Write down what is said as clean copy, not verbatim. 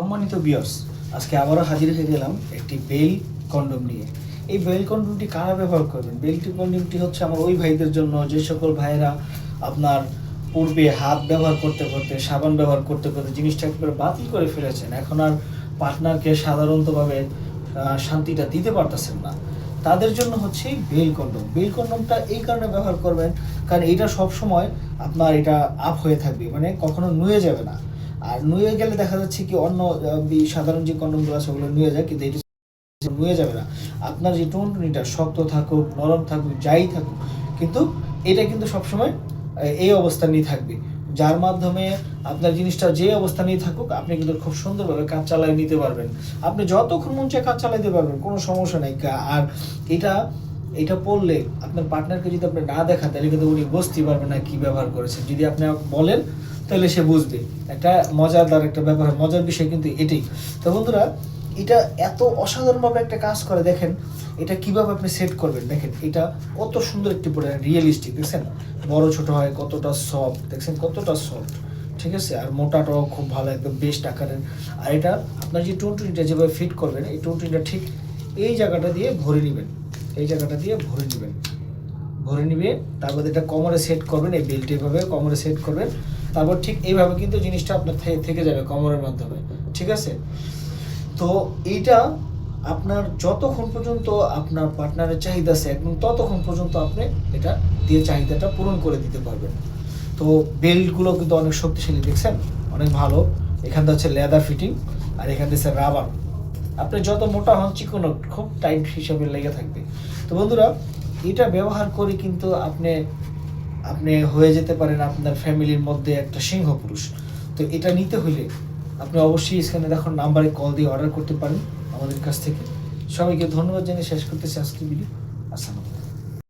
সম্মানিত ভিউয়ার্স, আজকে আবারও হাজির হয়ে গেলাম একটি বেল কন্ডোম নিয়ে। এই বেল কন্ডোমটি কারা ব্যবহার করবেন? কন্ডোমটি হচ্ছে আমার ওই ভাইদের জন্য যে সকল ভাইয়েরা আপনার পূর্বে হাত ব্যবহার করতে করতে, সাবান ব্যবহার করতে করতে জিনিসটা একবারে বাতিল করে ফেলেছেন। এখন আর পার্টনারকে সাধারণতভাবে শান্তিটা দিতে পারতেছেন না। তাদের জন্য হচ্ছে এই বেল কন্ডোম। বেল কন্ডোমটা এই কারণে ব্যবহার করবেন, কারণ এটা সবসময় আপনার এটা আপ হয়ে থাকবে, মানে কখনো নুয়ে যাবে না। আর নুয়ে গেলে দেখা যাচ্ছে কি অন্য সাধারণ যে কন্ডোমগুলো আছে ওগুলো নুয়ে যায়, কিন্তু এটা নুয়ে যাবে না। আপনার যে টুনটুনিটা শক্ত থাকুক, নরম থাকুক, যাই থাকুক, কিন্তু এটা কিন্তু সবসময় এই অবস্থানেই থাকবে, যার মাধ্যমে আপনার জিনিসটা যে অবস্থানেই থাকুক আপনি কিন্তু খুব সুন্দরভাবে কাজ চালিয়ে নিতে পারবেন। আপনি যতক্ষণ মন চায় কাজ চালাইতে পারবেন, কোনো সমস্যা নেই। আর এটা এটা পড়লে আপনার পার্টনারকে যদি আপনি না দেখান তাহলে কিন্তু উনি বুঝতেই পারবেন না কী ব্যবহার করেছেন। যদি আপনি বলেন তাহলে সে বুঝবে। একটা মজাদার একটা ব্যাপার, মজার বিষয় কিন্তু এটাই। তো বন্ধুরা, এটা এত অসাধারণভাবে একটা কাজ করে, দেখেন এটা কিভাবে আপনি সেট করবেন। দেখেন এটা কত সুন্দর একটি প্রোডাক্ট, রিয়েলিস্টিক, দেখছেন বড় ছোট হয় কতটা সফট, দেখছেন কতটা সফট, ঠিক আছে। আর মোটাটাও খুব ভালো, একদম বেস্ট আকারের। আর এটা আপনার যে টুনটুনিটা যেভাবে ফিট করবেন, এই টুনটুনিটা ঠিক এই জায়গাটা দিয়ে ভরে নেবেন, এই জায়গাটা দিয়ে ভরে নেবেন, ভরে নিবে। তারপর এটা কোমরে সেট করবেন, এই বেল্ট এভাবে কোমরে সেট করবেন। তারপর ঠিক এইভাবে কিন্তু জিনিসটা আপনার থেকে যাবে কোমরের মাধ্যমে, ঠিক আছে। তো এইটা আপনার যতক্ষণ পর্যন্ত আপনার পার্টনারের চাহিদা আছে একদম ততক্ষণ পর্যন্ত আপনি এটা দিয়ে চাহিদাটা পূরণ করে দিতে পারবেন। তো বেল্টগুলো কিন্তু অনেক শক্তিশালী, দেখছেন অনেক ভালো। এখানটা হচ্ছে লেদার ফিটিং, আর এখান থেকে রাবার। আপনি যত মোটা হন চিকনো খুব টাইট হিসাবে লেগে থাকবে। তো বন্ধুরা, এটা ব্যবহার করে কিন্তু আপনি আপনি হয়ে যেতে পারেন আপনার ফ্যামিলির মধ্যে একটা সিংহ পুরুষ। তো এটা নিতে হলে আপনি অবশ্যই স্ক্রিনে দেখুন নাম্বারে কল দিয়ে অর্ডার করতে পারেন আমাদের কাছ থেকে। সবাইকে ধন্যবাদ জানিয়ে শেষ করতেছি আজকের ভিডিও। আসসালামু আলাইকুম।